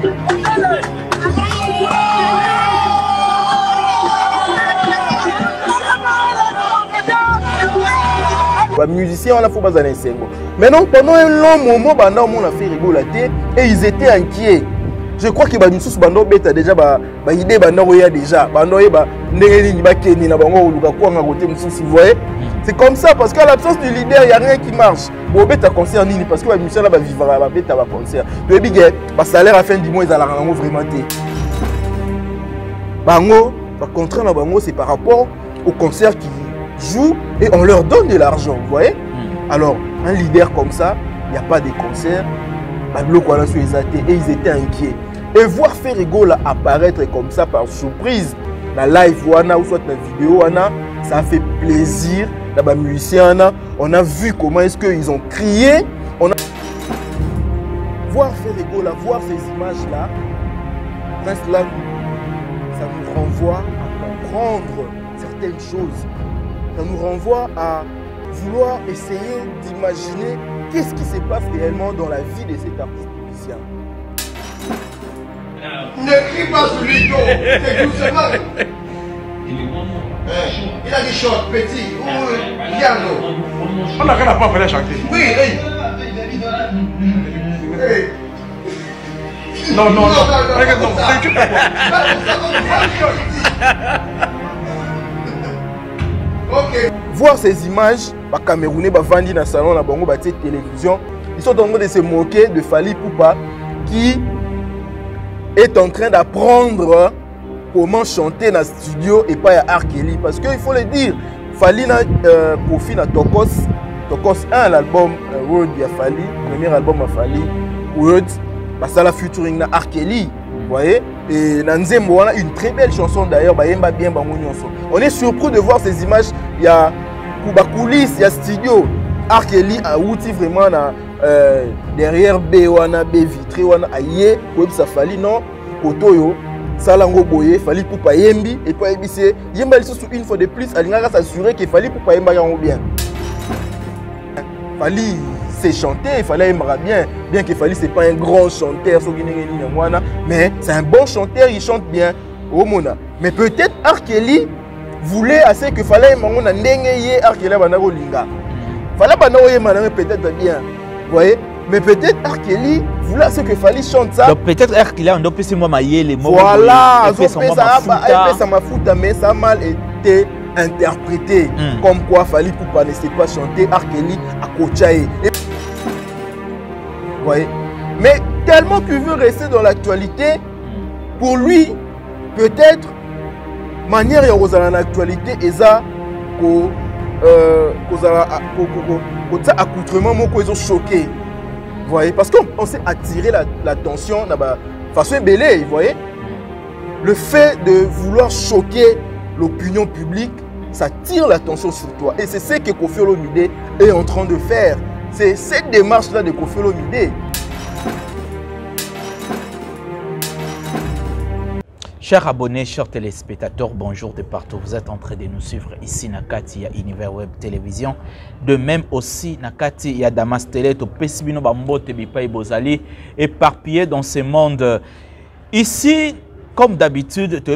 Les musiciens, on a fait baser un maintenant, pendant un long moment, on a fait rigoler et ils étaient inquiets. Je crois que les gens bando beta déjà idée déjà vous voyez. C'est comme ça parce qu'à l'absence du leader, il n'y a rien qui marche. Bon beta concert nini parce que les musiciens là vivre beta concert. Le big salaire à fin du mois ils allaient vraiment té. Bango, par contre c'est par rapport au concert qui jouent et on leur donne de l'argent, vous voyez. Alors, un leader comme ça, il n'y a pas de concert, et ils étaient inquiets. Et voir Ferrigo là apparaître comme ça par surprise, la live ou soit la vidéo, ça a fait plaisir. Les musiciens, on a vu comment est-ce qu'ils ont crié. Voir Ferrigo là, voir ces images là, ça nous renvoie à comprendre certaines choses. Ça nous renvoie à vouloir essayer d'imaginer qu'est-ce qui se passe réellement dans la vie de cet artiste musicien. Ne crie pas sur lui, c'est doucement. Il a dit short, petit, ou piano. On n'a pas fait chanter. Oui, non. Tu fais quoi? Voir ces images, les Camerounais vendent dans le salon, dans la télévision, ils sont en train de se moquer de Fally Ipupa qui est en train d'apprendre comment chanter dans le studio et pas à R. Kelly. Parce qu'il faut le dire, Fally n'a profité dans Tokos 1, l'album World de Fally, le premier album de Fally, World, ça la featuring dans R. Kelly. Vous voyez? Et dans Nzembo, on a une très belle chanson d'ailleurs, on est surpris de voir ces images. Il y a pour coulisses, il y a studio. R. Kelly a outil vraiment derrière B vitré, aïe, comme ça Fally non, Kotoyo, Salango Boye, Fally Ipupa Yembi, et puis c'est Yemba une fois de plus, Alingara s'assurer qu'il Fally Ipupa Yemba yango bien. Fally c'est chanter, il fallait aimer bien que Fally c'est pas un grand chanteur, mais c'est un bon chanteur, il chante bien au Mona. Mais peut-être R. Kelly voulait assez que fallait aimer na ndenge R. Kelly banako linga. Fallait banako yemba peut-être bien, vous voyez. Mais peut-être R. Kelly voulait assez que Fally chante ça. Donc peut-être R. Kelly on doit passer moi mailler les mots. Voilà, ça m'a foutu, mais ça a mal été interprété. Comme quoi Fally Ipupa ne sait pas chanter, R. Kelly a coaché. Voyez. Mais tellement qu'il veut rester dans l'actualité, pour lui, peut-être, manière de rester dans l'actualité, et ça, accoutrement, ils ont choqué. Vous voyez, parce qu'on s'est attiré l'attention de façon belle, vous voyez. Le fait de vouloir choquer l'opinion publique, ça tire l'attention sur toi. Et c'est ce que Koffi Olomide est en train de faire. C'est cette démarche-là de Koffi Olomide. Chers abonnés, chers téléspectateurs, bonjour de partout. Vous êtes en train de nous suivre ici, Nakati, à Univers Web Télévision. De même aussi, Nakati, il y a Damas Télé, Pesibino Bambote, Bipaï Bozali, éparpillé dans ce monde. Ici, comme d'habitude, tu as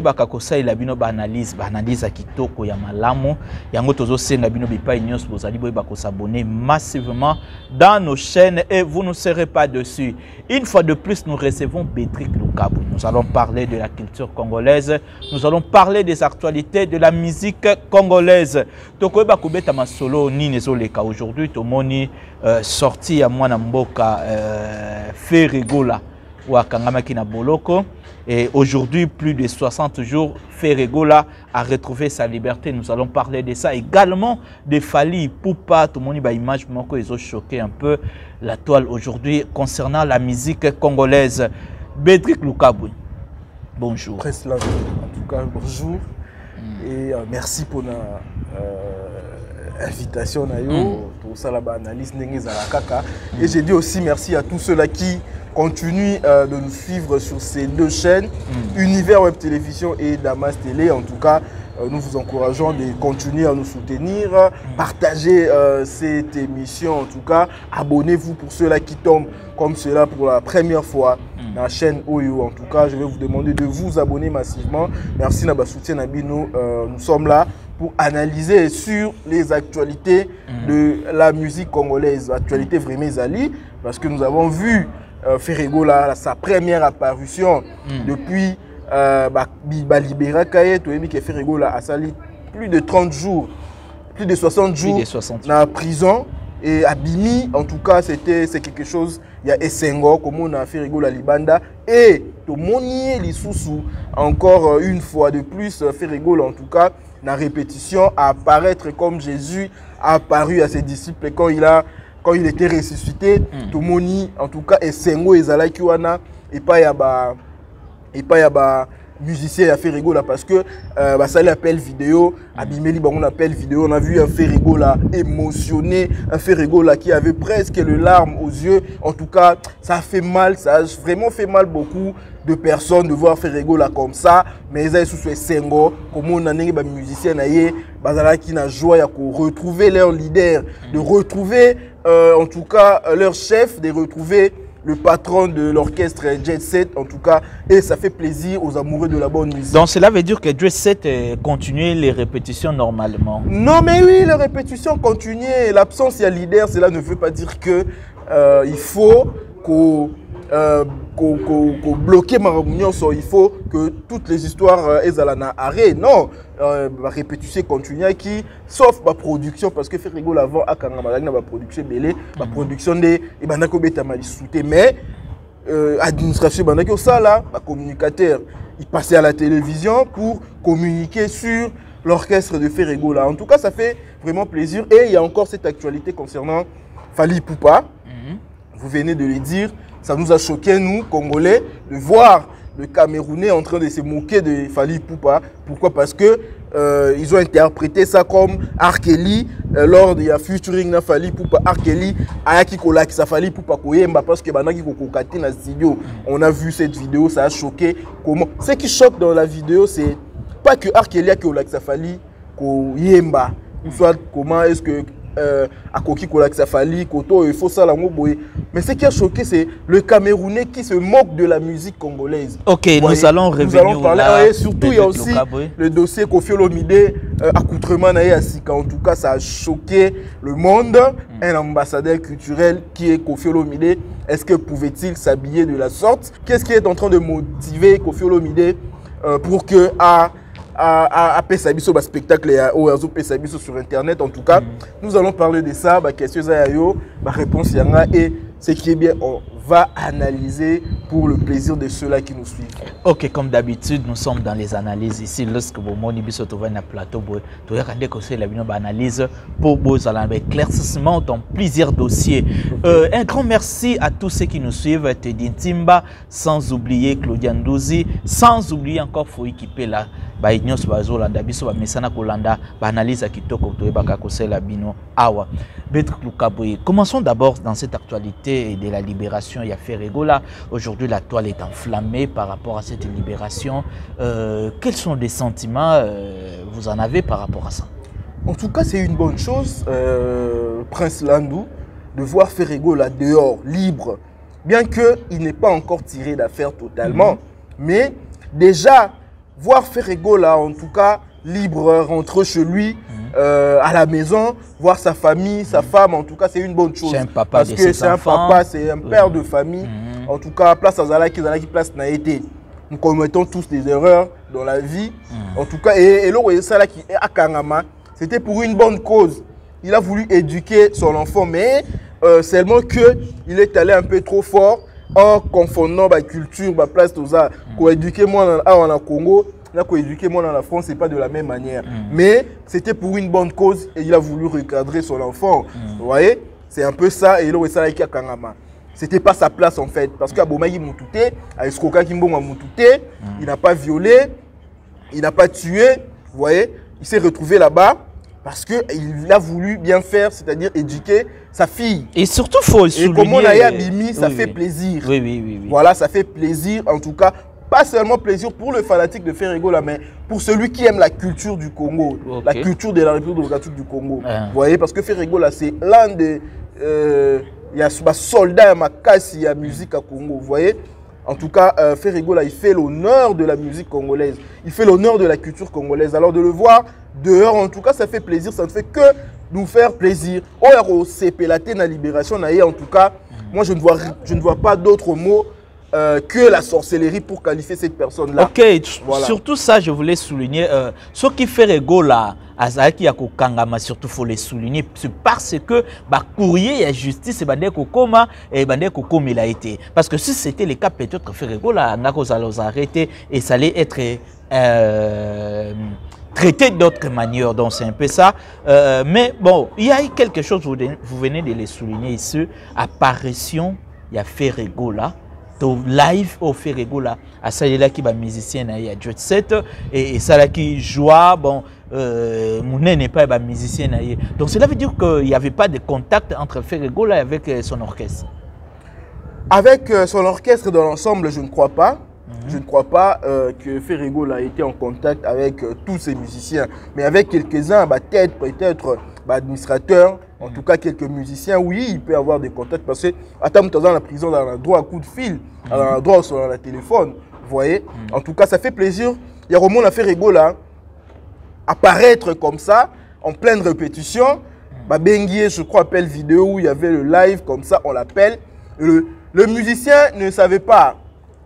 une analyse à Kitoko, ya malamu, yango tozo senga bino bipa nyos bozali boy bako s'abonner massivement dans nos chaînes et vous ne serez pas dessus. Une fois de plus, nous recevons Bétrick Lukabu. Nous allons parler de la culture congolaise, nous allons parler des actualités de la musique congolaise. Toko bako beta masolo ni nezoleka aujourd'hui tomoni sorti ya mwana mboka Ferrigola wa kangamaki na boloko. Et aujourd'hui, plus de 60 jours, Ferrigola a retrouvé sa liberté. Nous allons parler de ça. Également de Fally Ipupa. Tout le monde a image, ils ont choqué un peu la toile aujourd'hui concernant la musique congolaise. Bétrick Lukabu, bonjour. En tout cas, bonjour. Et merci pour l'invitation. Pour ça, l'analyse et j'ai dit aussi merci à tous ceux-là qui continuent de nous suivre sur ces deux chaînes, Univers Web Télévision et Damas Télé. En tout cas, nous vous encourageons de continuer à nous soutenir, partager cette émission en tout cas. Abonnez-vous pour ceux-là qui tombent comme cela pour la première fois dans la chaîne Oyo. En tout cas, je vais vous demander de vous abonner massivement. Merci de soutien Nabino. Nous sommes là pour analyser sur les actualités de la musique congolaise. Actualité vraiment Zali, parce que nous avons vu Ferrego là, sa première apparition depuis Libera Kaye, Ferrego là a sali plus de 30 jours, plus de 60 jours dans la prison. Et à Bimi, en tout cas, c'est quelque chose. Il y a Essengo, comme on a fait Ferrego Libanda. Et Tomoni Lissousou, encore une fois de plus, Ferrego, en tout cas, la répétition, à apparaître comme Jésus a apparu à ses disciples quand il était ressuscité. Tomoni, en tout cas, Essengo, Ezala Kiwana, et pas Yaba. Musicien a fait Ferrego là parce que ça l'appelle vidéo, Abimeli on appelle vidéo, on a vu un Ferrego là émotionné, un Ferrego là qui avait presque les larmes aux yeux. En tout cas, ça a fait mal, ça a vraiment fait mal beaucoup de personnes de voir Ferrego là comme ça, mais ils ont sous Sengo, comme on a des musiciens qui n'a joie à retrouver leur leader, de retrouver en tout cas leur chef, de retrouver le patron de l'orchestre Jet Set, en tout cas, et ça fait plaisir aux amoureux de la bonne musique. Donc cela veut dire que Jet Set continue les répétitions normalement? Non, mais oui, les répétitions continuent. L'absence il y a leader, cela ne veut pas dire que il faut qu'on bloque ma réunion, il faut que toutes les histoires ezalana arrêt. Non, la répétition continue qui, sauf ma production, parce que Ferrego l'avant à Kangamalagna, ma production belé, ma production de Ibanako Betamali souté, mais administration Ibanako ça là, ma communicateur, il passait à la télévision pour communiquer sur l'orchestre de Ferrego là. En tout cas, ça fait vraiment plaisir. Et il y a encore cette actualité concernant Fally Ipupa. Vous venez de le dire. Ça nous a choqué, nous, Congolais, de voir le Camerounais en train de se moquer de Fally Ipupa. Pourquoi? Parce que ils ont interprété ça comme R-Kelly lors de la featuring de Fally Ipupa. R-Kelly, Ayaki Kolaki, ça Fally Ipupa Koyemba, parce que Banaki Kokokati dans le studio. On a vu cette vidéo, ça a choqué. Comment? Ce qui choque dans la vidéo, c'est pas que R-Kelly a Kolaki, ça Fally Koyemba. Ou soit comment est-ce que à Koki Kolaki Safali, Koto, il faut ça la boy. Mais ce qui a choqué, c'est le Camerounais qui se moque de la musique congolaise. Ok, nous allons revenir. Nous allons parler. Là, surtout, il y a aussi le dossier Koffi Olomide, accoutrement à Sika. En tout cas, ça a choqué le monde. Un ambassadeur culturel qui est Koffi Olomide, est-ce que pouvait-il s'habiller de la sorte? Qu'est-ce qui est en train de motiver Koffi Olomide pour que à Pesabiso, spectacle sur internet? En tout cas, nous allons parler de ça, questions réponse et ce qui est bien, on va analyser pour le plaisir de ceux-là qui nous suivent. Ok, comme d'habitude, nous sommes dans les analyses ici. Lorsque vous m'avez sur un plateau, vous regardez que c'est la analyse pour vos éclaircissements dans plusieurs dossiers. Un grand merci à tous ceux qui nous suivent. Teddy Timba, sans oublier Claudia Ndouzi, sans oublier encore faut équiper là. Ignos Bazolanda, Biso Mesana Kolanda, analyse à Kitoko, Toebaka Kosela Bino, Awa. Betre Lukaboye. Commençons d'abord dans cette actualité de la libération. Il y a Ferrego là. Aujourd'hui, la toile est enflammée par rapport à cette libération. Quels sont les sentiments vous en avez par rapport à ça? En tout cas, c'est une bonne chose, Prince Landou, de voir Ferrego là dehors, libre. Bien qu'il n'est pas encore tiré d'affaire totalement. Mais déjà, voir Ferrego là, en tout cas, libre, rentrer chez lui, à la maison, voir sa famille, sa femme, en tout cas, c'est une bonne chose. C'est un papa parce que c'est un papa, c'est un père de famille. En tout cas, place à Zalaki, place n'a été. Nous commettons tous des erreurs dans la vie. En tout cas, et là, ça là qui est à Kangama, c'était pour une bonne cause. Il a voulu éduquer son enfant, mais seulement qu'il est allé un peu trop fort en confondant la culture, la place de ça. Pour éduquer moi en Congo, là, pour éduquer moi dans la France, c'est pas de la même manière. Mais c'était pour une bonne cause et il a voulu recadrer son enfant. Vous voyez, c'est un peu ça. Et là, ça là qui a Kangama. C'était pas sa place en fait, parce qu'à Bomaï Moutouté, à Escoka Kimboma Moutouté, il n'a pas violé, il n'a pas tué. Vous voyez, il s'est retrouvé là-bas. Parce qu'il a voulu bien faire, c'est-à-dire éduquer sa fille. Et surtout, il faut le souligner. Et comme on a Bimi, ça fait plaisir. Oui. Voilà, ça fait plaisir. En tout cas, pas seulement plaisir pour le fanatique de Ferregola, mais pour celui qui aime la culture du Congo, la culture de la République démocratique du Congo. Vous voyez, parce que Ferregola, c'est l'un des soldats à Makassi, il y a musique à Congo. Vous voyez, en tout cas, Ferregola, il fait l'honneur de la musique congolaise. Il fait l'honneur de la culture congolaise. Alors de le voir dehors, en tout cas, ça fait plaisir. Ça ne fait que nous faire plaisir. Au CP, la libération, en tout cas, moi, je ne vois pas d'autres mots que la sorcellerie pour qualifier cette personne-là. Ok, voilà. Surtout ça, je voulais souligner. Ce qui fait Ferregola, Azaki Kangama, surtout, il faut les souligner. C'est parce que courrier et justice, et Kokoma et Kokoma il a été. Parce que si c'était le cas, peut-être Ferregola, Nako allait arrêter et ça allait être traité d'autres manières. Donc c'est un peu ça. Mais bon, il y a quelque chose, vous venez de les souligner ici. Apparition, il y a Ferregola. Live au Ferregola à celle qui est musicien il y a Jet Set et celle qui joue bon Mounet n'est pas musicien donc cela veut dire qu'il n'y avait pas de contact entre Ferregola avec son orchestre. Avec son orchestre dans l'ensemble, je ne crois pas. Je ne crois pas que Ferregola a été en contact avec tous ces musiciens, mais avec quelques-uns, peut-être administrateurs, en tout cas quelques musiciens, oui, il peut avoir des contacts parce que attends, dans la prison, dans un droit à coup de fil, dans un droit sur le téléphone, vous voyez. En tout cas, ça fait plaisir. Il y a Romain a Ferregola apparaître comme ça, en pleine répétition. Benguier, je crois, appelle vidéo où il y avait le live, comme ça, on l'appelle. Le musicien ne savait pas.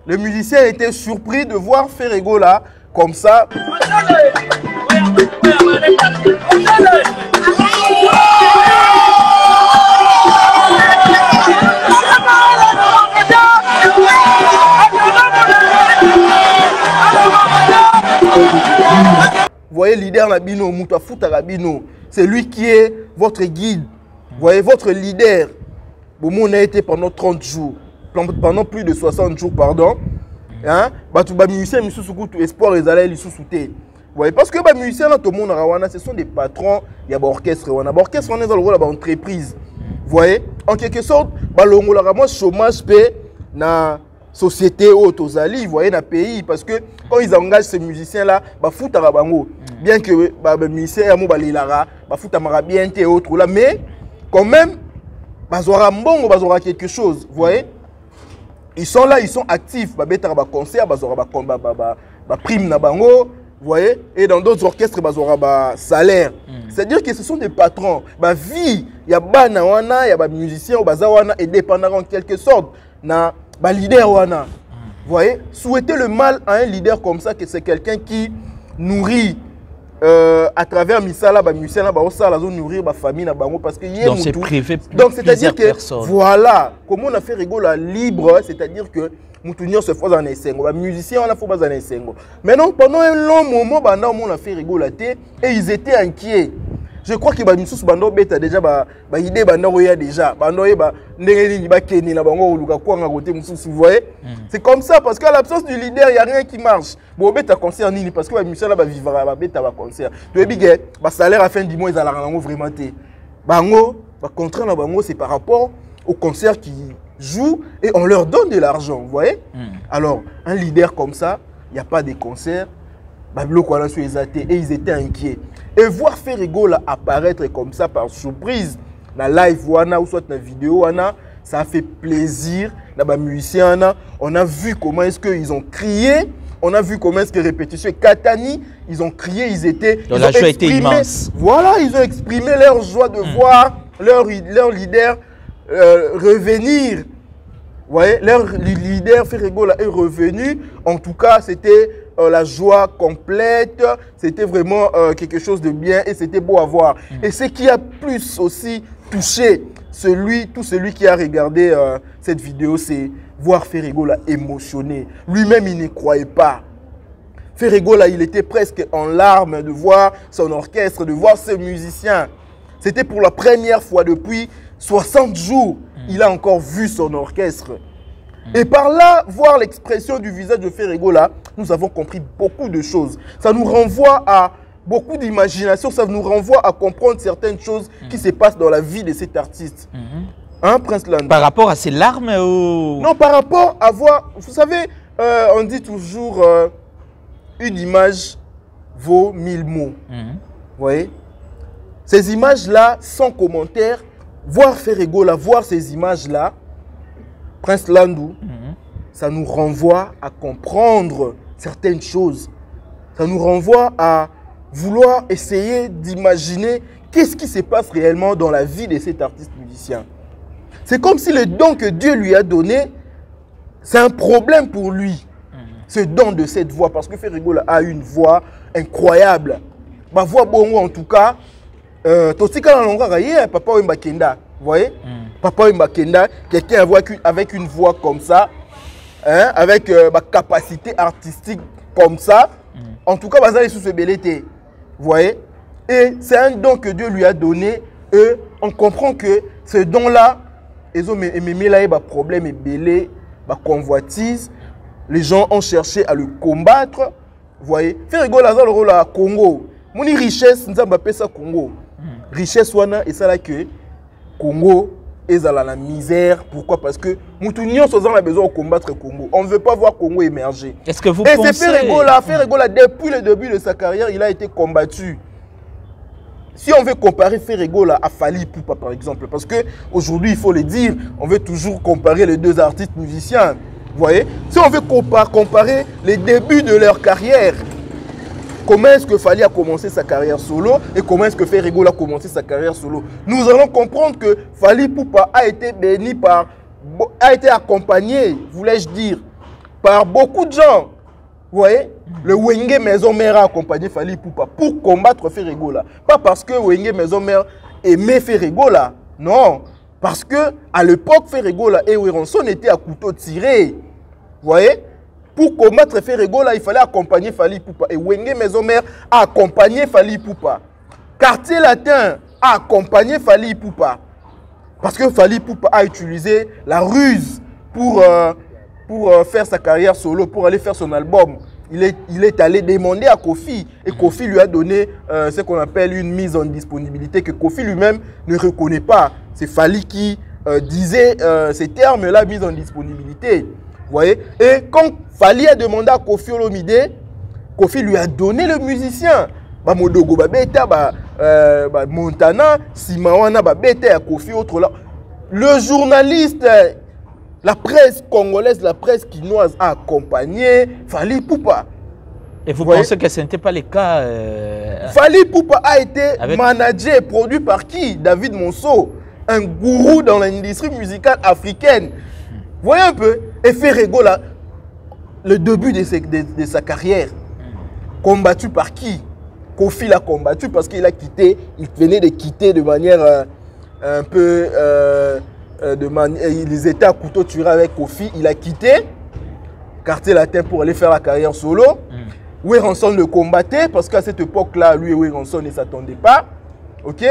Le musicien était surpris de voir Ferregola comme ça. Vous voyez, leader Nabino, Moutafuta Rabino, c'est lui qui est votre guide. Vous voyez, votre leader. Boumou a été pendant 30 jours, pendant plus de 60 jours, pardon. Hein? Musiciens, espoir, ils allaient les sous-souter. Vous voyez, parce que les musiciens, ce sont des patrons, il y a l'orchestre. L'orchestre, on est dans l'entreprise. Vous voyez, en quelque sorte, le chômage paie dans société autosali, vous voyez, dans le pays, parce que quand ils engagent ces musiciens-là, bien que les musiciens sont bien et autres, là, mais quand même, ils auront quelque chose, vous voyez. Ils sont là, ils sont actifs, ils ont des concerts, ils ont des primes, vous voyez, et dans d'autres orchestres, ils ont des salaires. C'est-à-dire que ce sont des patrons. Vie, il y a des musiciens, et dépendants en quelque sorte. Leader wana. Vous voyez, souhaiter le mal à un leader comme ça, que c'est quelqu'un qui nourrit à travers Misala, musicien, nourrir ma famille, parce que donc c'est privé. Donc c'est-à-dire que voilà, comment on a fait Ferregola libre, c'est-à-dire que Moutounion se fait en essengo, musicien on a fait en essengo. Maintenant pendant un long moment, on a fait Ferregola et ils étaient inquiets. Je crois que les gens bando beta déjà idée déjà vous voyez, c'est comme ça parce qu'à l'absence du leader il y a rien qui marche. Bon beta concert nini parce que les musiciens là vivra beta va concert. Tu es salaire à fin du mois ils allaient vraiment té. Bango contrat na bango c'est par rapport au concert qui jouent et on leur donne de l'argent, vous voyez. Alors un leader comme ça, il n'y a pas de concert. Et ils étaient inquiets. Et voir Ferregola apparaître comme ça par surprise, dans la live ou soit dans la vidéo, ça a fait plaisir. Dans les musiciens, on a vu comment est-ce qu'ils ont crié, on a vu comment est-ce que répétition Katani, ils ont crié, ils étaient. Donc la joie était immense. Voilà, ils ont exprimé leur joie de voir leur leader revenir. Vous voyez, leur leader Ferregola est revenu. En tout cas, c'était la joie complète. C'était vraiment quelque chose de bien et c'était beau à voir. Et ce qui a plus aussi touché tout celui qui a regardé cette vidéo, c'est voir Ferregola émotionné. Lui-même, il ne croyait pas. Ferregola, il était presque en larmes de voir son orchestre, de voir ses musiciens. C'était pour la première fois depuis 60 jours. Il a encore vu son orchestre. Et par là, voir l'expression du visage de Ferregola, nous avons compris beaucoup de choses. Ça nous renvoie à beaucoup d'imagination, ça nous renvoie à comprendre certaines choses qui se passent dans la vie de cet artiste. Hein, Prince Land? Par rapport à ses larmes ou... Non, par rapport à voir... Vous savez, on dit toujours une image vaut 1000 mots. Vous voyez? Ces images-là, sans commentaire, voir Ferregola, voir ces images-là, Prince Landou, ça nous renvoie à comprendre certaines choses. Ça nous renvoie à vouloir essayer d'imaginer qu'est-ce qui se passe réellement dans la vie de cet artiste musicien. C'est comme si le don que Dieu lui a donné, c'est un problème pour lui. Ce don de cette voix, parce que Ferregola a une voix incroyable. Ma voix bongo en tout cas, Papa Wemba Kenda, vous voyez? Papa Wemba Kenda, quelqu'un avec une voix comme ça, hein, avec ma capacité artistique comme ça, en tout cas, Bazali sous ce belleté, vous voyez? Et c'est un don que Dieu lui a donné, et on comprend que ce don-là, ils ont mis là, un problème et belé, convoitise, les gens ont cherché à le combattre, vous voyez? Ferregola dans le rôle à Congo, mon richesse, nous avons ça Congo. Richesse wana et ça là que Congo est dans la misère. Pourquoi? Parce que nous avons besoin de combattre Congo. On ne veut pas voir Congo émerger. Est-ce que vous pensez... pensez... c'est Ferregola, depuis le début de sa carrière, il a été combattu. Si on veut comparer Ferregola à Fally Ipupa par exemple, parce qu'aujourd'hui, il faut le dire, on veut toujours comparer les deux artistes musiciens. Vous voyez? Si on veut comparer les débuts de leur carrière, comment est-ce que Fally a commencé sa carrière solo et comment est-ce que Ferregola a commencé sa carrière solo? Nous allons comprendre que Fally Ipupa a été béni a été accompagné, voulais-je dire, par beaucoup de gens. Vous voyez? Le Wenge Maison Mère a accompagné Fally Ipupa pour combattre Ferregola. Pas parce que Wenge Maison Mère aimait Ferregola, non. Parce que à l'époque, Ferregola et Werenson étaient à couteau tiré. Vous voyez? Pour combattre Ferregola, il fallait accompagner Fally Ipupa. Et Wenge Maison Mère a accompagné Fally Ipupa. Quartier Latin a accompagné Fally Ipupa. Parce que Fally Ipupa a utilisé la ruse pour faire sa carrière solo, pour aller faire son album. Il est allé demander à Kofi. Et Kofi lui a donné ce qu'on appelle une mise en disponibilité que Kofi lui-même ne reconnaît pas. C'est Fally qui disait ces termes-là, mise en disponibilité. Vous voyez? Et quand Fally a demandé à Kofi Olomide, Kofi lui a donné le musicien. Modogo Babeta, Montana, Simawana Babeta, Kofi, autre là. Le journaliste, la presse congolaise, la presse quinoise a accompagné Fally Ipupa. Et vous pensez que ce n'était pas le cas Fally Ipupa a été managé et produit par qui? David Monceau, un gourou dans l'industrie musicale africaine. Vous voyez un peu? Et Ferregola, le début de sa carrière, combattu par qui? Kofi l'a combattu parce qu'il a quitté, il venait de quitter de manière un peu... ils étaient à couteau tiré avec Kofi, il a quitté Quartier Latin pour aller faire la carrière solo. Werenson le combattait parce qu'à cette époque-là, lui et Werenson ne s'attendaient pas. Ok?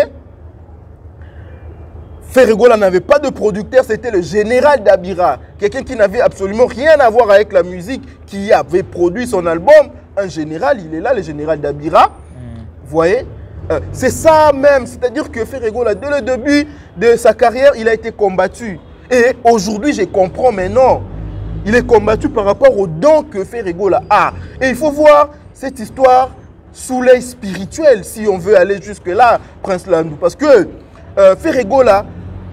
Ferregola n'avait pas de producteur, c'était le général Dabira, quelqu'un qui n'avait absolument rien à voir avec la musique, qui avait produit son album. Un général, il est là, le général Dabira. Vous voyez? C'est ça même, c'est-à-dire que Ferregola, dès le début de sa carrière, il a été combattu. Et aujourd'hui, je comprends maintenant. Il est combattu par rapport au don que Ferregola a. Et il faut voir cette histoire sous l'œil spirituel, si on veut aller jusque-là, Prince Landou. Parce que Ferregola,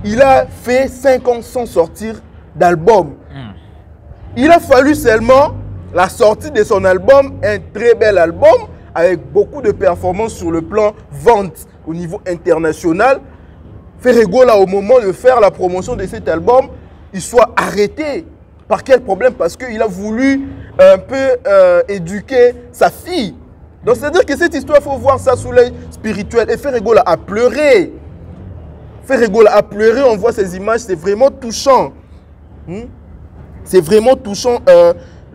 il a fait 5 ans sans sortir d'album. Il a fallu seulement la sortie de son album, un très bel album, avec beaucoup de performances sur le plan vente au niveau international. Ferregola, au moment de faire la promotion de cet album, il soit arrêté. Par quel problème? Parce qu'il a voulu un peu éduquer sa fille. Donc c'est-à-dire que cette histoire, il faut voir ça sous l'œil spirituel. Et Ferregola a pleuré. Ferregola a pleuré, on voit ces images, c'est vraiment touchant. C'est vraiment touchant.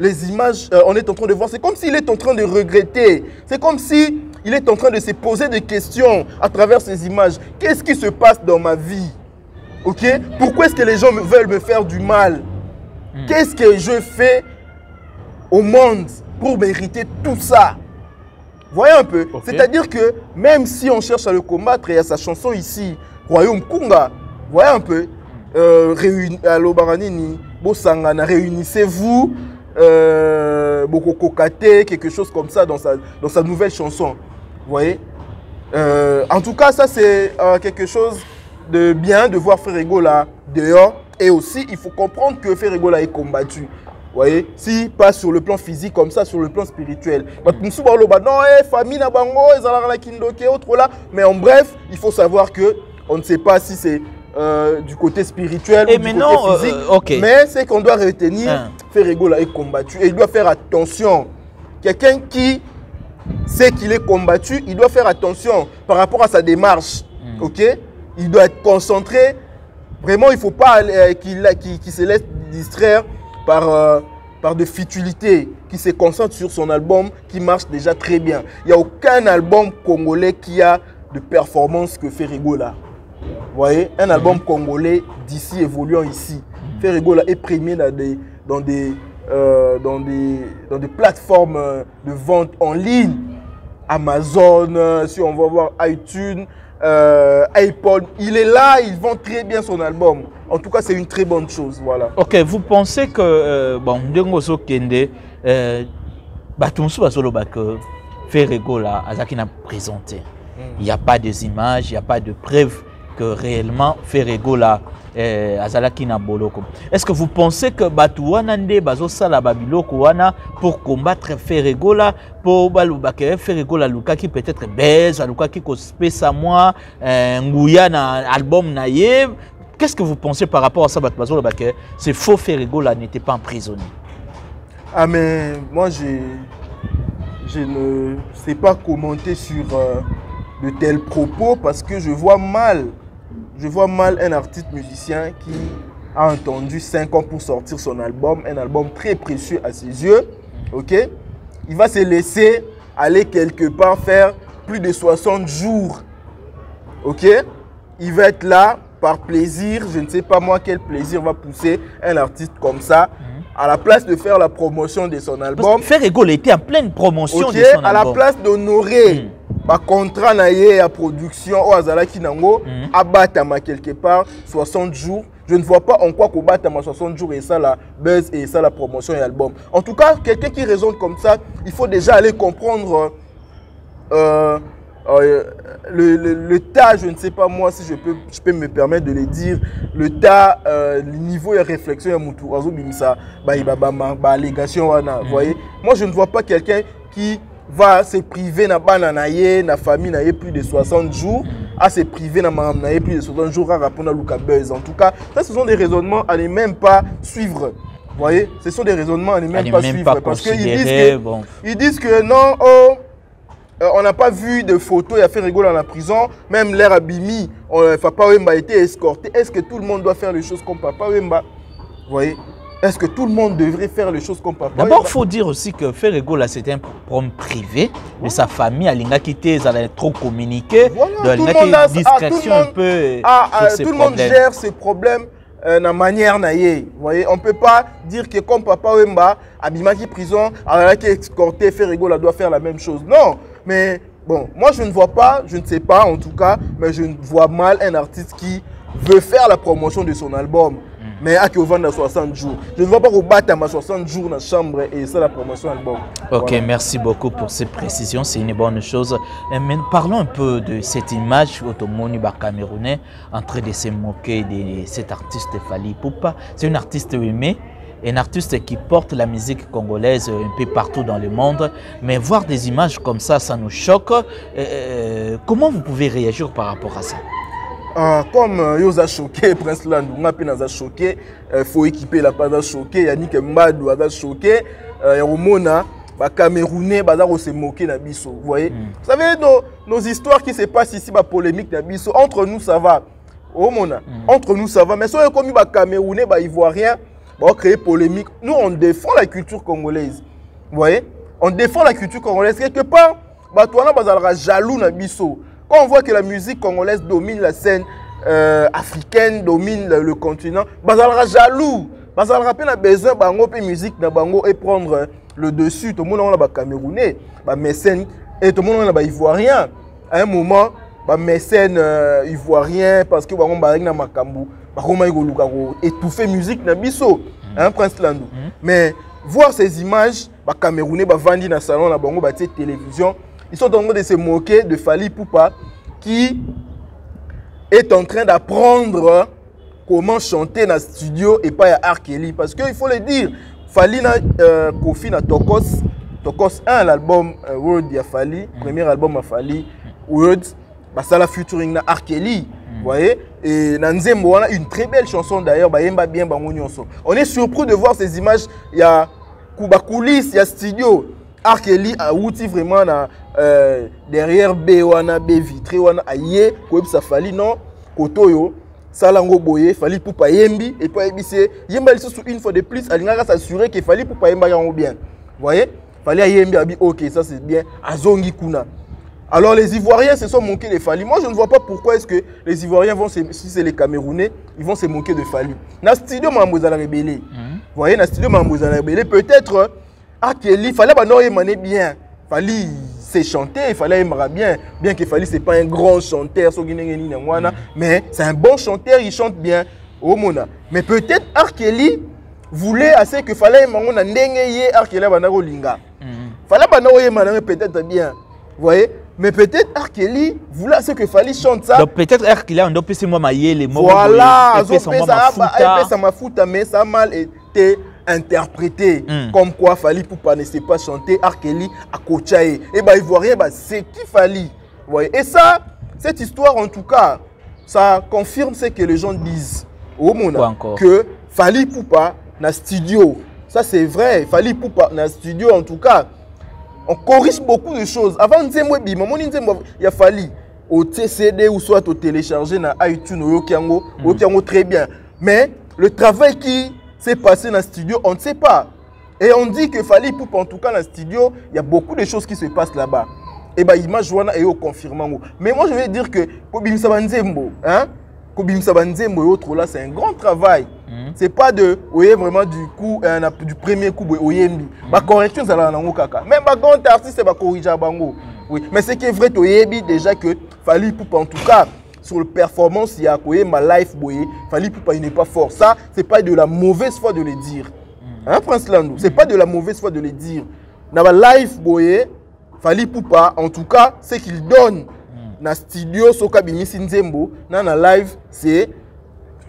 Les images, on est en train de voir, c'est comme s'il est en train de regretter. C'est comme s'il est en train de se poser des questions à travers ces images. Qu'est-ce qui se passe dans ma vie? Ok? Pourquoi est-ce que les gens veulent me faire du mal? Qu'est-ce que je fais au monde pour mériter tout ça? Vous voyez un peu? C'est-à-dire que même si on cherche à le combattre, il y a sa chanson ici, Royaume Kunga, vous voyez un peu? Allo Baranini, Bosangana, réunissez-vous. beaucoup cocaté, quelque chose comme ça dans sa nouvelle chanson. Vous voyez? En tout cas, ça c'est quelque chose de bien de voir Ferego là dehors. Et aussi, il faut comprendre que Ferego là est combattu. Vous voyez? Si pas sur le plan physique comme ça, sur le plan spirituel. Famille na bango, autre là. Mais en bref, il faut savoir que on ne sait pas si c'est du côté spirituel ou du côté physique. Okay. Mais c'est qu'on doit retenir, Ferego là est combattu. Et il doit faire attention. Quelqu'un qui sait qu'il est combattu, il doit faire attention par rapport à sa démarche. Ok? Il doit être concentré. Vraiment, il ne faut pas qu'il se laisse distraire par de futilités, qui se concentre sur son album qui marche déjà très bien. Il n'y a aucun album congolais qui a de performance que Ferego là. Vous voyez? Un album congolais d'ici évoluant ici. Ferego là est premier dans des plateformes de vente en ligne. Amazon, si on va voir iTunes, iPod, il est là, il vend très bien son album. En tout cas, c'est une très bonne chose. Voilà. Ok, vous pensez que bon, Ndongo Kende, Batumsu Basoloba que Ferego là, Azaki n'a présenté. Il n'y a pas des images, il n'y a pas de preuves que réellement Ferego là, Azalaki na boloko. Est-ce que vous pensez que Batouana nde bazosala babiloko wana pour combattre Ferego là, pour balubake Ferego là luka qui peut-être baise, luka qui kospesa moi, nguya na album na ye. Qu'est-ce que vous pensez par rapport à ça, Batouazo Bake? C'est faux, Ferego là n'était pas emprisonné. Ah mais moi je ne sais pas commenter sur de tels propos parce que je vois mal un artiste musicien qui a entendu 5 ans pour sortir son album, un album très précieux à ses yeux, ok? Il va se laisser aller quelque part faire plus de 60 jours, ok? Il va être là par plaisir, je ne sais pas moi quel plaisir va pousser un artiste comme ça, à la place de faire la promotion de son album. Ferego était en pleine promotion de son album. À la place d'honorer le contrat à production au Azalaki Nango, à Batama quelque part 60 jours. Je ne vois pas en quoi qu'on Batama 60 jours et ça la buzz et ça la promotion et l'album. En tout cas, quelqu'un qui raisonne comme ça, il faut déjà aller comprendre le tas, je ne sais pas moi si je peux me permettre de le dire, le tas, le niveau de réflexion à Moutou, allégation, vous voyez. Moi, je ne vois pas quelqu'un qui va se priver na bananaye, na famille na plus de 60 jours, à se priver na mamam na plus de 60 jours à répondre à Luka Buzz. En tout cas, ça, ce sont des raisonnements à ne même pas suivre. Vous voyez, ce sont des raisonnements à ne même pas suivre. Parce qu'ils disent que non, on n'a pas vu de photos, il a fait rigoler dans la prison, même l'air Abimi, Papa Wemba a été escorté. Est-ce que tout le monde doit faire les choses comme Papa Wemba? Vous voyez? Est-ce que tout le monde devrait faire les choses comme Papa Wemba? D'abord, il faut dire aussi que Ferego, là, c'était un problème privé, mais sa famille, elle a quitté, elle a trop communiqué, voilà, elle a une discrétion un peu sur ses tout le monde gère ses problèmes de manière naïe. Vous voyez, on ne peut pas dire que comme Papa Wemba, Abimaki prison, elle a été escorté, Ferego là doit faire la même chose. Non, mais bon, moi je ne vois pas, je ne sais pas en tout cas, mais je vois mal un artiste qui veut faire la promotion de son album. Mais à qui vend dans 60 jours. Je ne vois pas qu'on batte à 60 jours dans la chambre et ça la promotion album. Ok, voilà. Merci beaucoup pour ces précisions, c'est une bonne chose. Mais parlons un peu de cette image Otomoni Camerounais en train de se moquer de cet artiste Fally Ipupa. C'est un artiste aimé, un artiste qui porte la musique congolaise un peu partout dans le monde. Mais voir des images comme ça nous choque. Comment vous pouvez réagir par rapport à ça? Comme Yosa choqué, Prince Landunga Pena choqué, faut équiper la pas choqué, Yannick Mbadou a choqué, Romona, Camerounais, Bazar se moquer na biso. Vous voyez? Vous savez, nos histoires qui se passent ici, polémique na biso, entre nous ça va. Romona, entre nous ça va. Mais si on est comme Camerounais, Ivoirien, on créer polémique. Nous, on défend la culture congolaise. Vous voyez? On défend la culture congolaise. Quelque part, Batouana Bazalra jaloux na biso. Quand on voit que la musique congolaise domine la scène africaine, domine le continent, Bazalra jaloux. Bazalra a besoin de musique na bango et prendre le dessus. Tout le monde est Camerounais, mécène, et tout le monde est Ivoirien. À un moment, mécène ivoirien, parce que on a étouffé musique na biso, Prince Landou. Mais voir ces images, les Camerounais, les Vandi dans le salon, la télévision, ils sont en train de se moquer de Fally Ipupa qui est en train d'apprendre comment chanter dans le studio et pas à R. Kelly. Parce qu'il faut le dire, Fally na Kofi na Tokos 1, l'album Word de Fally, premier album de Fally, Word, ça la featuring na R. Kelly. Vous voyez? Et Nanzembo, on a une très belle chanson d'ailleurs, on est surpris de voir ces images. Il y a Kuba coulisses, il y a studio. R. Kelly a outil vraiment derrière B vitré, aïe, ça Fally non, Kotoyo, Salango Boye, Fally Ipupa Yembi, et puis Yemba une fois de plus, Alingara s'assurer que Fally Ipupa Yemba yango bien. Vous voyez? Fally Yembi, ok, ça c'est bien, Azongi Kuna. Alors les Ivoiriens se sont moqués de Fally. Moi je ne vois pas pourquoi est-ce que les Ivoiriens vont si c'est les Camerounais, ils vont se moquer de Fally. Dans le studio Mambouzala Rebelle. Vous voyez, dans le studio Mambouzala Rebelle, peut-être R. Kelly, Fally Banoye bien. Fally c'est chanter, il fallait aimer bien que Fally c'est pas un grand chanteur, mais c'est un bon chanteur, il chante bien. Mais peut-être R. Kelly voulait assez que Fally aimer R. Kelly Banaro Linga. Fally Banoye peut-être bien. Vous voyez? Mais peut-être R. Kelly voulait assez que Fally chante ça. Donc peut-être R. Kelly a fait moi les mots. Voilà, ça m'a foutu, mais ça a mal été interprété. Comme quoi Fally Ipupa ne sait pas chanter, R. Kelly a coaché. Et bah Ivoirien, c'est qui Fally? Vous voyez? Et ça, cette histoire en tout cas, ça confirme ce que les gens disent au monde. Que Fally Ipupa dans studio. Ça c'est vrai, Fally Ipupa dans studio en tout cas. On corrige beaucoup de choses. Avant de dire, il a fallu au TCD ou soit au télécharger dans iTunes ou au très bien. Mais le travail qui s'est passé dans le studio, on ne sait pas. Et on dit que Fally Ipupa, en tout cas dans le studio, il y a beaucoup de choses qui se passent là-bas. Et bien, l'image est au confirmant. Mais moi, je vais dire que Kobim Sabanzembo, Kobim Sabanzembo et autres là, c'est un grand travail. C'est pas de vraiment du premier coup oyembi. Ma correction ça la nango kaka. Même ma grand artiste c'est ba corriger bango. Oui, mais c'est qui est vrai oyembi déjà que Fally Ipupa en tout cas sur le performance il y a ma life boye, Fally Ipupa il n'est pas fort. Ça c'est pas de la mauvaise foi de le dire. Hein Prince Landou, c'est pas de la mauvaise foi de le dire. Dans ma life boye, Fally Ipupa en tout cas ce qu'il donne dans studio Soka Bimisi Nzembo, dans la live c'est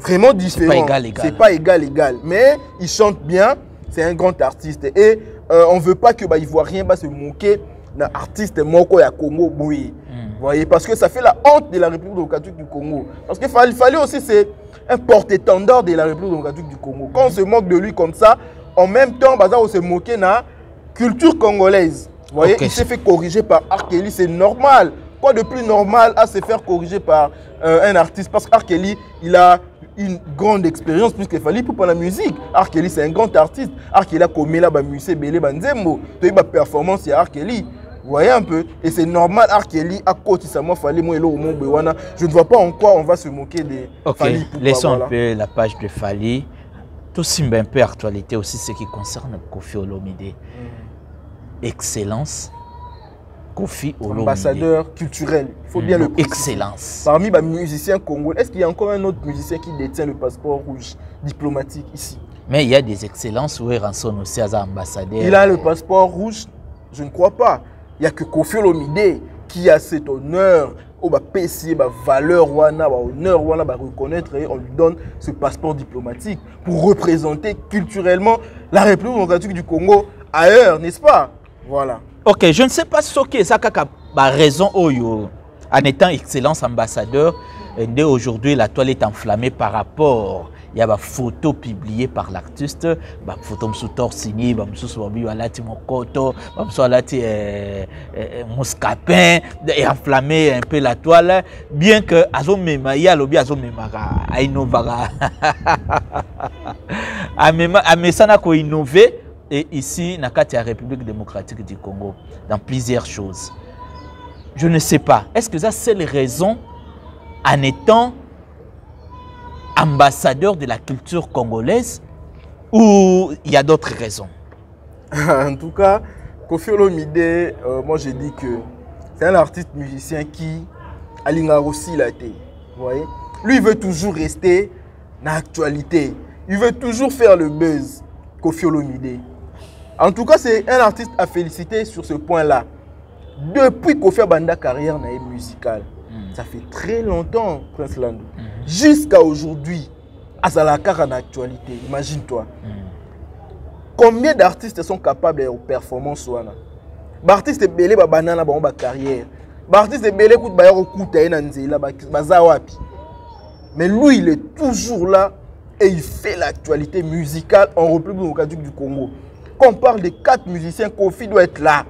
vraiment différent. C'est pas égal. Mais il chante bien, c'est un grand artiste. Et on ne veut pas que Ivoirien se moquer d'un artiste moko ya Congo. Vous voyez, parce que ça fait la honte de la République démocratique du Congo. Parce que Fally aussi, c'est un porte-étendard de la République démocratique du Congo. Quand on se moque de lui comme ça, en même temps, on se moquer de la culture congolaise. Vous voyez, il s'est fait corriger par R. Kelly, c'est normal. Quoi de plus normal à se faire corriger par un artiste? Parce que R. Kelly, il a une grande expérience plus qu'il fallait pour la musique. R. Kelly c'est un grand artiste. R. Kelly a commis la musique belé banzembo. Tu as performance il y a R. Kelly. Vous voyez un peu et c'est normal R. Kelly à côté ça moi fallait moi au monde bewana. Je ne vois pas en quoi on va se moquer de Fally. Laissons un peu la page de Fally. Tout simple un peu actualité aussi ce qui concerne Kofi Olomide. Excellence. Kofi Olomide. Ambassadeur culturel. Il faut bien le préciser. Excellence. Parmi les musiciens congolais, est-ce qu'il y a encore un autre musicien qui détient le passeport rouge diplomatique ici? Mais il y a des excellences où Ranson aussi as ambassadeur. Il a le passeport rouge? Je ne crois pas. Il n'y a que Kofi Olomide qui a cet honneur, au PC, valeur, honneur, reconnaître et on lui donne ce passeport diplomatique pour représenter culturellement la République démocratique du Congo ailleurs, n'est-ce pas? Voilà. Ok, je ne sais pas ce que ça a raison en étant excellence ambassadeur. Dès aujourd'hui, la toile est enflammée par rapport. Il y a des photos publiées par l'artiste, des photos sous torsigny, des photos de Mokoto, des photos de Moscapin, et enflammer un peu la toile, bien que Azomema, il y a lobby Azomema, Ainovara, Amesana ko innové. Et ici, dans la République démocratique du Congo, dans plusieurs choses. Je ne sais pas. Est-ce que ça, c'est les raisons en étant ambassadeur de la culture congolaise ou il y a d'autres raisons? En tout cas, Kofi Olomide, moi je dis que c'est un artiste musicien qui a aussi la tête. Vous voyez? Lui, il veut toujours rester dans l'actualité. Il veut toujours faire le buzz. Kofi Olomide. En tout cas, c'est un artiste à féliciter sur ce point-là. Depuis Kofi Banda carrière musicale, ça fait très longtemps, Prince Landou. Jusqu'à aujourd'hui, à Zalakar en actualité, imagine-toi. Combien d'artistes sont capables de performances wana? Artiste belé ba banana ba ba carrière. Artiste belé kout ba yoro kouta ina nzela ba za wapi. Mais lui il est toujours là et il fait l'actualité musicale en République démocratique du Congo. Quand on parle de 4 musiciens, Kofi doit être là.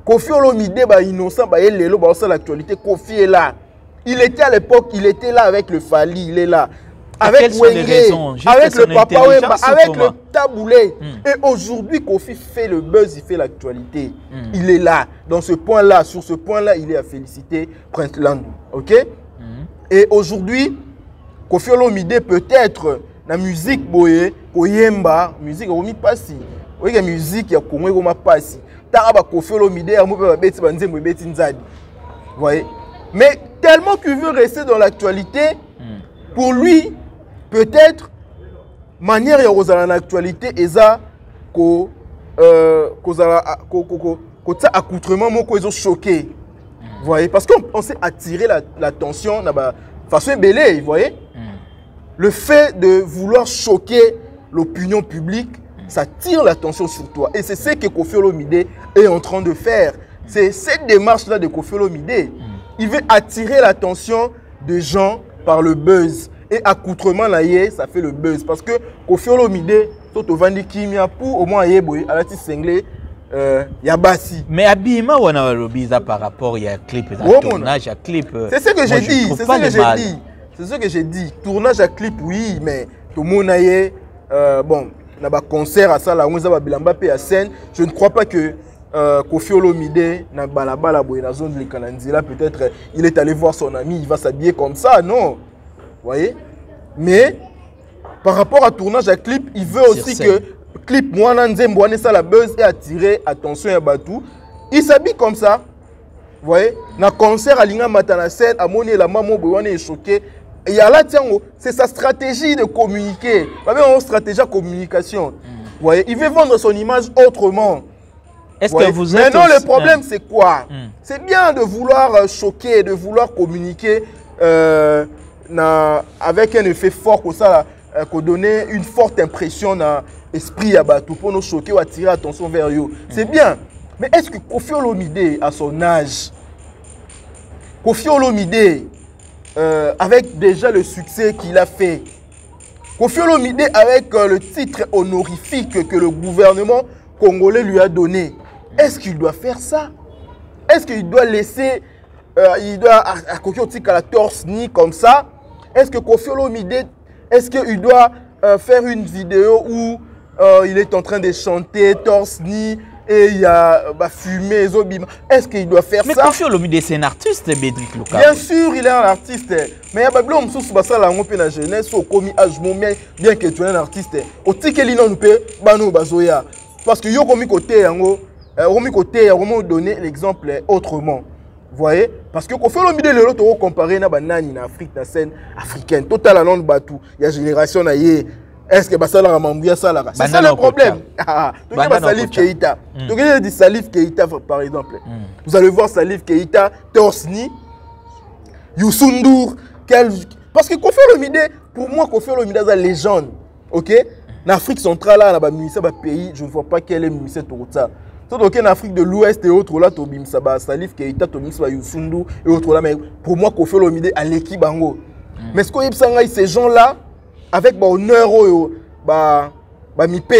Kofi Olomide ba innocent ba lelo ba ça l'actualité, Kofi est là. Il était à l'époque, il était là avec le Fali, il est là. Avec Wenge, avec le Papa Wemba, avec le Taboulé. Et aujourd'hui, Kofi fait le buzz, il fait l'actualité. Il est là. Dans ce point-là, sur ce point-là, il est à féliciter Prince Landou. Ok? Et aujourd'hui, Kofi Olomide peut-être, la musique, boye, Koyemba, musique, on pas si. Oui, la musique, il y a Congo, on pas si. Taraba Kofi Olomide, on peut bêter, on peut Nzadi. Vous voyez? Mais tellement qu'il veut rester dans l'actualité, pour lui, peut-être, manière de rester dans l'actualité, et ça, accoutrement, ils ont choqué. Vous voyez? Parce qu'on s'est attiré l'attention de façon belée, vous voyez? Le fait de vouloir choquer l'opinion publique, ça tire l'attention sur toi. Et c'est ce que Kofi Olomide est en train de faire. C'est cette démarche-là de Kofi Olomide. Il veut attirer l'attention des gens par le buzz. Et accoutrement, là, ça fait le buzz. Parce que Kofi Olomide, Toto Vandi Kimia, pour au moins Yeboy, à la tisse singlée, Yabassi. Mais habillement, on a le bizarre par rapport, il y a un clip, il y a un tournage, à clip. C'est ce que j'ai dit. C'est ce que j'ai dit. C'est ce que j'ai dit. Tournage à clip, oui, mais tout le monde a bon, il y a un concert à ça, là, on a Bilamba P à scène. Je ne crois pas que Kofi Olomide na balabala boy na zone de Kananzila, peut-être il est allé voir son ami, il va s'habiller comme ça, non. Vous voyez? Mais par rapport à tournage à clip, il veut aussi que clip moi Nzemboane ça la buzz et attirer attention à Batou. Il s'habille comme ça. Vous voyez? Na concert à Linga Matana scène, à Moni la maman Boyane est choqué. Et il y a là tiens, c'est sa stratégie de communiquer. Vous voyez, une stratégie de communication. Vous voyez? Il veut vendre son image autrement. Est-ce que vous êtes maintenant, le problème, c'est quoi? C'est bien de vouloir choquer, de vouloir communiquer avec un effet fort comme ça, pour donner une forte impression dans l'esprit à Batou, pour nous choquer ou attirer l'attention vers eux. C'est bien. Mais est-ce que Kofi Olomide, à son âge, Kofi Olomide, avec déjà le succès qu'il a fait, Kofi Olomide, avec le titre honorifique que le gouvernement congolais lui a donné, est-ce qu'il doit faire ça? Est-ce qu'il doit laisser, il doit à la torse ni comme ça? Est-ce que Kofi Olomide, est-ce qu'il doit faire une vidéo où il est en train de chanter torse ni et il y a fumée, est-ce qu'il doit faire ça? Mais Kofi Olomide, c'est un artiste, Bédrick Luka. Bien sûr, il est un artiste. Mais il y a des gens qui sont dans la jeunesse, bien que tu es un artiste. Au ticket, nous peut parce que yo komi côté yango komi côté vraiment donner l'exemple autrement. Vous voyez? Parce que Kofi Olomide le lot comparer na banani na Afrique na scène africaine total along batou il y a génération na yé est-ce que basala ramambia sala c'est ça le problème. Tu vois Salif Keita. Tu regardes dit Salif Keita par exemple. Vous allez voir Salif Keita Torsni Youssou N'Dour parce que Kofi Olomide pour moi Kofi Olomide est une légende. OK? En Afrique centrale, là, pays, je ne vois pas quel est le ministère de ça. Donc en Afrique de l'Ouest et autres, là, Salif Keita, Youssou N'Dour et autres là, mais pour moi, Kofi Olomide à l'équipe bango. Mais ce qu'on y ces gens-là, avec honneur,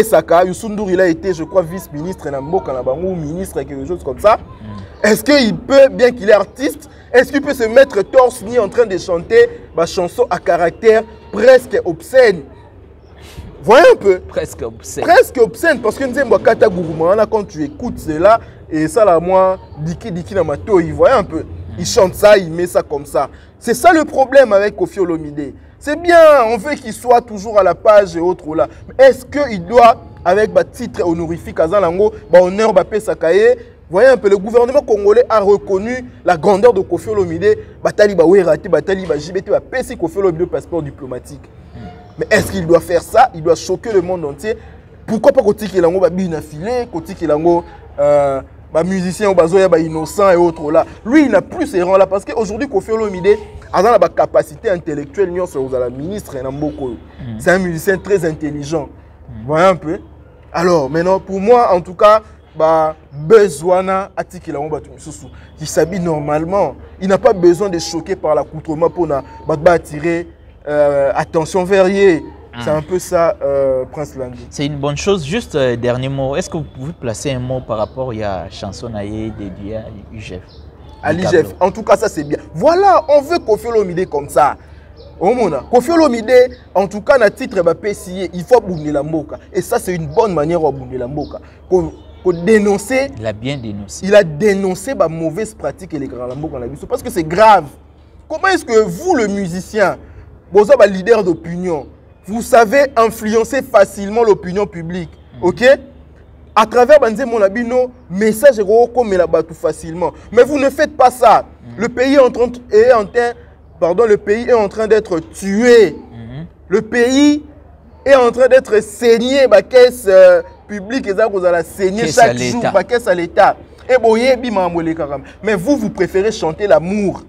Saka, Youssou N'Dour, il a été, je crois, vice-ministre ou ministre, quelque chose comme ça. Est-ce qu'il peut, bien qu'il est artiste, est-ce qu'il peut se mettre torse nu en train de chanter ma chanson à caractère presque obscène? Voyez un peu. Presque obscène. Presque obscène. Parce que nous sommes Kata Gourmana, quand tu écoutes cela, et ça là, moi, Diki Namato, il voit un peu. Il chante ça, il met ça comme ça. C'est ça le problème avec Kofi Olomide. C'est bien, on veut qu'il soit toujours à la page et autres là. Est-ce qu'il doit, avec le titre honorifique, Azalango, honneur, Sakaye, voyez un peu, le gouvernement congolais a reconnu la grandeur de Kofi Olomide. Batali Baouerati, Batali Bajibete, Pessi Kofi Olomide, passeport diplomatique. Mais est-ce qu'il doit faire ça? Il doit choquer le monde entier. pourquoi pas kotikela yango ba bina filé, kotikela yango ba musicien bazoya ba innocent et autres là. Lui il n'a plus ces rangs là parce qu'aujourd'hui Koffi Olomide a la capacité intellectuelle nyonso la ministre na mboko. C'est un musicien très intelligent. Voyez un peu. Alors maintenant pour moi en tout cas besoin atikela yango batu misusu qui s'habille normalement, il n'a pas besoin de choquer par l'accoutrement pour attirer attention vers lui. C'est un peu ça, Prince Landu. C'est une bonne chose. Juste dernier mot. Est-ce que vous pouvez placer un mot par rapport à la chanson dédiée à l'UGF? À l'UGF. En tout cas, ça c'est bien. Voilà, on veut Koffi Olomide comme ça. Koffi Olomide, en tout cas, dans le titre, il faut abounder la mboka. Et ça, c'est une bonne manière d'abounder la mboka. Dénoncer. Il a bien dénoncé. Il a dénoncé la mauvaise pratique et les grands mboka. Parce que c'est grave. Comment est-ce que vous, le musicien, vous êtes un leader d'opinion, vous savez influencer facilement l'opinion publique, ok? À travers mon abino, message est facilement. Mais vous ne faites pas ça. Le pays est en train d'être tué. Le pays est en train d'être saigné. La caisse publique est saigner chaque jour. La caisse à l'État. Mais vous préférez chanter l'amour.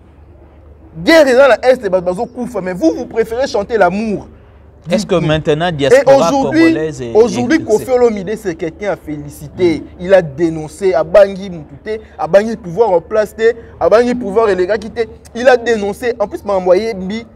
Guerre est dans l'Est, mais vous préférez chanter l'amour. Est-ce que maintenant, diaspora congolaise est... Aujourd'hui, Koffi Olomide, c'est quelqu'un à féliciter. Il a dénoncé à Bangui Moutouté, à Bangui pouvoir en place, à Bangui pouvoir et les gars quitter. Il a dénoncé. En plus, il m'a envoyé Mbi.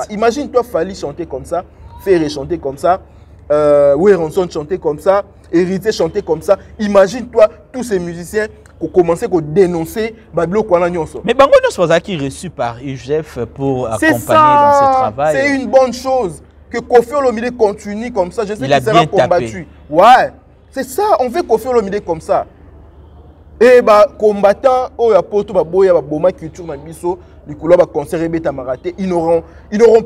Imagine-toi Fali chanter comme ça, Ferré chanter comme ça, Weronson chanter comme ça, Héritier chanter comme ça. Imagine-toi tous ces musiciens qui ont commencé à dénoncer Babilo Kwana Nyonso. Mais Bango Nyonso qui est reçu par UGF pour accompagner dans ce travail. C'est une bonne chose que Koffi Olomide continue comme ça. Je sais qu'il sera combattu. Ouais, c'est ça, on veut Koffi Olomide comme ça. Et combattant, culture concert ils n'auront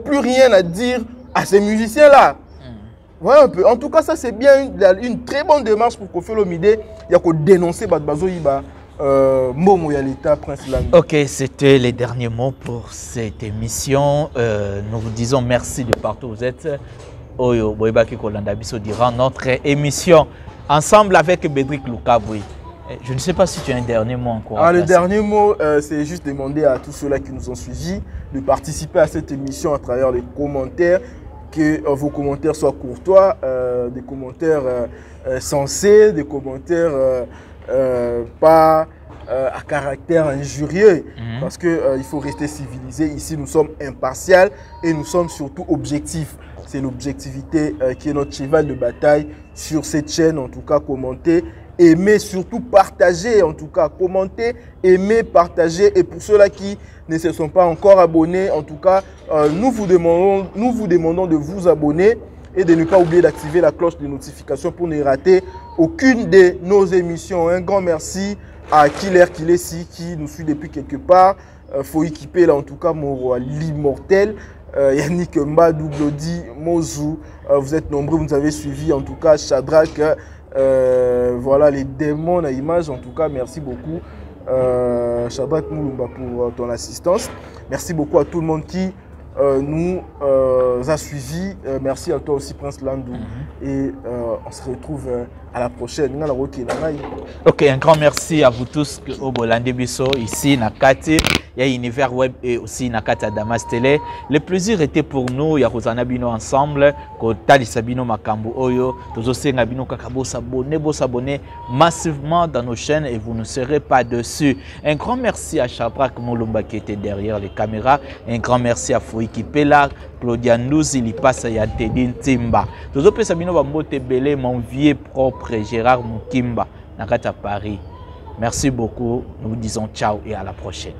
plus rien à dire à ces musiciens-là. Ouais, un peu. En tout cas, ça c'est bien une très bonne démarche pour Koffi Olomide. Il y a qu'à dénoncer Bazo Iba, Momo Yalita, Prince Landu. Ok, c'était les derniers mots pour cette émission. Nous vous disons merci de partout où vous êtes. Oyo Boybaki Kolanda Biso durant notre émission ensemble avec Bédrick Lukaboui. Je ne sais pas si tu as un dernier mot encore. Le dernier mot, c'est juste demander à tous ceux-là qui nous ont suivis de participer à cette émission à travers les commentaires. Que vos commentaires soient courtois, des commentaires sensés, des commentaires pas à caractère injurieux, parce qu'il faut rester civilisé. Ici, nous sommes impartials et nous sommes surtout objectifs. C'est l'objectivité qui est notre cheval de bataille sur cette chaîne. En tout cas, commentez, aimez, surtout partagez. En tout cas, commentez, aimez, partagez. Et pour ceux-là qui ne se sont pas encore abonnés, en tout cas, nous vous demandons de vous abonner et de ne pas oublier d'activer la cloche de notification pour ne rater aucune de nos émissions. Un grand merci à Killer Kilesi qui nous suit depuis quelque part. Faut équiper là en tout cas l'immortel. Yannick Mba, Douglodi, Mozou, vous êtes nombreux, vous nous avez suivi en tout cas. Shadrach, voilà les démons à image, en tout cas merci beaucoup. Shadrach Moulumba pour ton assistance. Merci beaucoup à tout le monde qui nous a suivis. Merci à toi aussi Prince Landu. Et on se retrouve à la prochaine. Ok, un grand merci à vous tous au Bolande Bisso ici Nakati. Il y a Univers Web et aussi Nakati à Damas Télé. Le plaisir était pour nous. Il y a Rosana Bino ensemble. Kotali Sabino Makambu Oyo. Tozosenga Bino Kakabo s'abonner massivement dans nos chaînes et vous ne serez pas dessus. Un grand merci à Chabrak Moulumba qui était derrière les caméras. Un grand merci à Foiki Pela, Claudia Ndouzi, Lipasa Yatedin Timba. Tozope Sabino Bambote Belé, mon vieux propre Gérard Mukimba, Nakati à Paris. Merci beaucoup. Nous vous disons ciao et à la prochaine.